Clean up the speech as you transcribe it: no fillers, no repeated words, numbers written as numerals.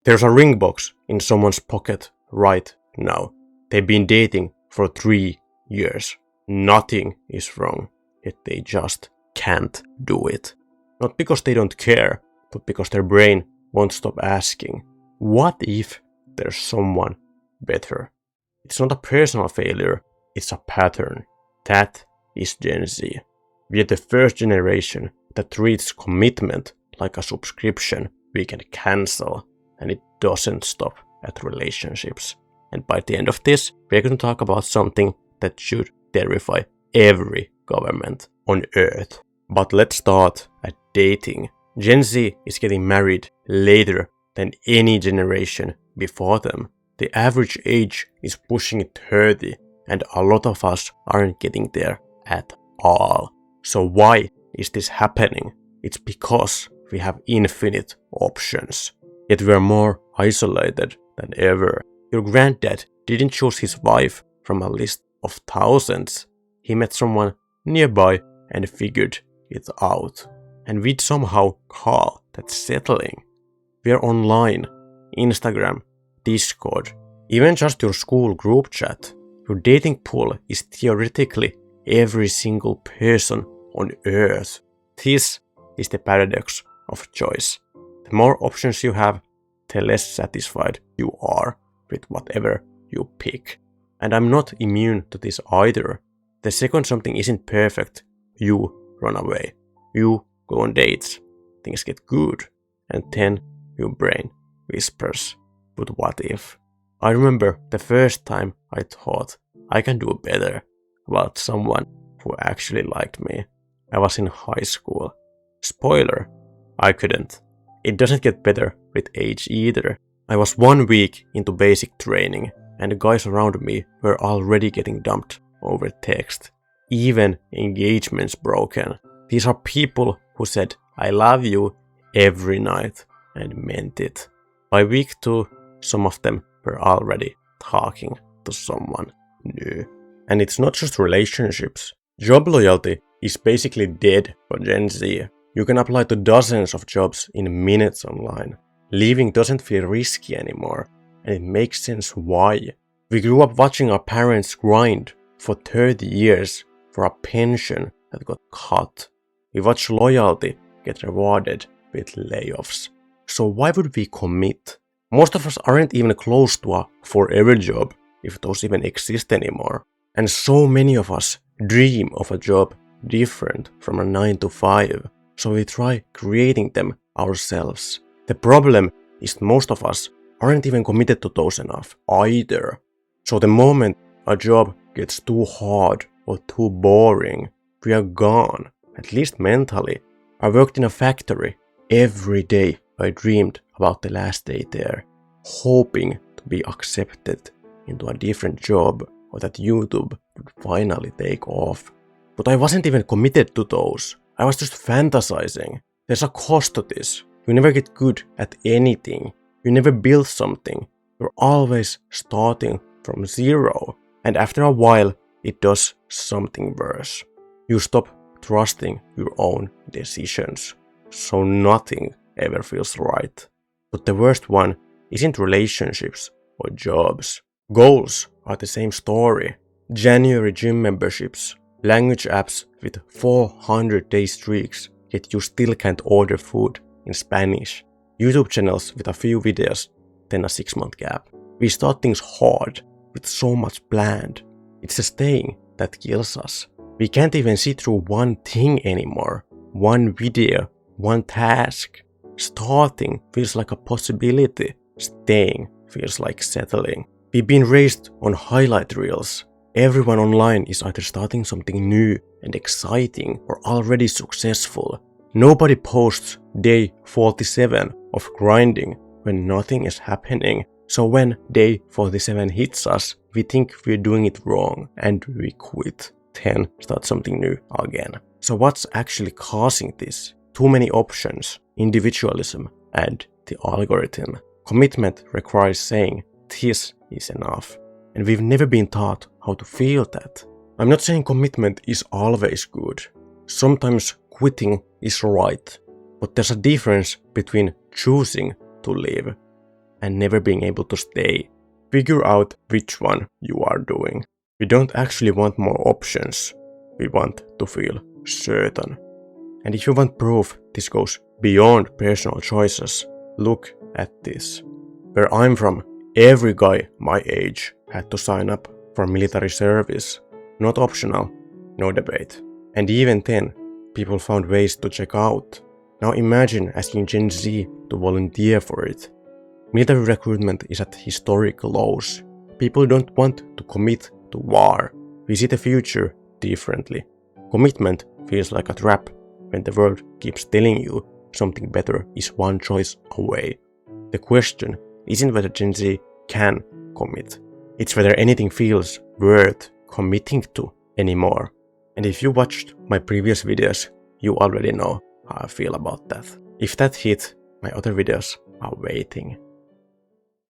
There's a ring box in someone's pocket right now. They've been dating for 3 years. Nothing is wrong, yet they just can't do it. Not because they don't care, but because their brain won't stop asking, what if there's someone better? It's not a personal failure, it's a pattern. That is Gen Z. We are the first generation that treats commitment like a subscription we can cancel, and it doesn't stop at relationships. And by the end of this, we're going to talk about something that should terrify every government on earth. But let's start at dating. Gen Z is getting married later than any generation before them. The average age is pushing 30, and a lot of us aren't getting there at all. So why is this happening? It's because we have infinite options. Yet we are more isolated than ever. Your granddad didn't choose his wife from a list of thousands. He met someone nearby and figured it out. And we'd somehow call that settling. We are online, Instagram, Discord, even just your school group chat. Your dating pool is theoretically every single person on earth. This is the paradox of choice. The more options you have, the less satisfied you are with whatever you pick. And I'm not immune to this either. The second something isn't perfect, you run away. You go on dates, things get good, and then your brain whispers, but what if? I remember the first time I thought I can do better about someone who actually liked me. I was in high school. Spoiler, I couldn't. It doesn't get better with age either. I was 1 week into basic training, and the guys around me were already getting dumped over text. Even engagements broken. These are people who said, I love you every night and meant it. By week 2, some of them were already talking to someone new. And it's not just relationships. Job loyalty is basically dead for Gen Z. You can apply to dozens of jobs in minutes online. Leaving doesn't feel risky anymore, and it makes sense why. We grew up watching our parents grind for 30 years for a pension that got cut. We watch loyalty get rewarded with layoffs. So why would we commit? Most of us aren't even close to a forever job, if those even exist anymore. And so many of us dream of a job different from a 9 to 5, so we try creating them ourselves. The problem is most of us aren't even committed to those enough either. So the moment a job gets too hard or too boring, we are gone, at least mentally. I worked in a factory. Every day I dreamed about the last day there, hoping to be accepted into a different job or that YouTube would finally take off. But I wasn't even committed to those. I was just fantasizing. There's a cost to this. You never get good at anything. You never build something. You're always starting from zero. And after a while, it does something worse. You stop trusting your own decisions. So nothing ever feels right. But the worst one isn't relationships or jobs. Goals are the same story. January gym memberships, language apps with 400-day streaks, yet you still can't order food in Spanish. YouTube channels with a few videos, then a 6-month gap. We start things hard, with so much planned. It's the staying that kills us. We can't even see through one thing anymore. One video, one task. Starting feels like a possibility. Staying feels like settling. We've been raised on highlight reels. Everyone online is either starting something new and exciting or already successful. Nobody posts day 47 of grinding when nothing is happening. So when day 47 hits us, we think we're doing it wrong and we quit. Then start something new again. So what's actually causing this? Too many options, individualism, and the algorithm. Commitment requires saying, this is enough. And we've never been taught how to feel that. I'm not saying commitment is always good. Sometimes quitting is right. But there's a difference between choosing to live and never being able to stay. Figure out which one you are doing. We don't actually want more options. We want to feel certain. And if you want proof this goes beyond personal choices, look at this. Where I'm from, every guy my age had to sign up for military service. Not optional, no debate. And even then, people found ways to check out. Now imagine asking Gen Z to volunteer for it. Military recruitment is at historic lows. People don't want to commit to war. We see the future differently. Commitment feels like a trap when the world keeps telling you something better is one choice away. The question isn't whether Gen Z can commit. It's whether anything feels worth committing to anymore. And if you watched my previous videos, you already know how I feel about that. If that hit, my other videos are waiting.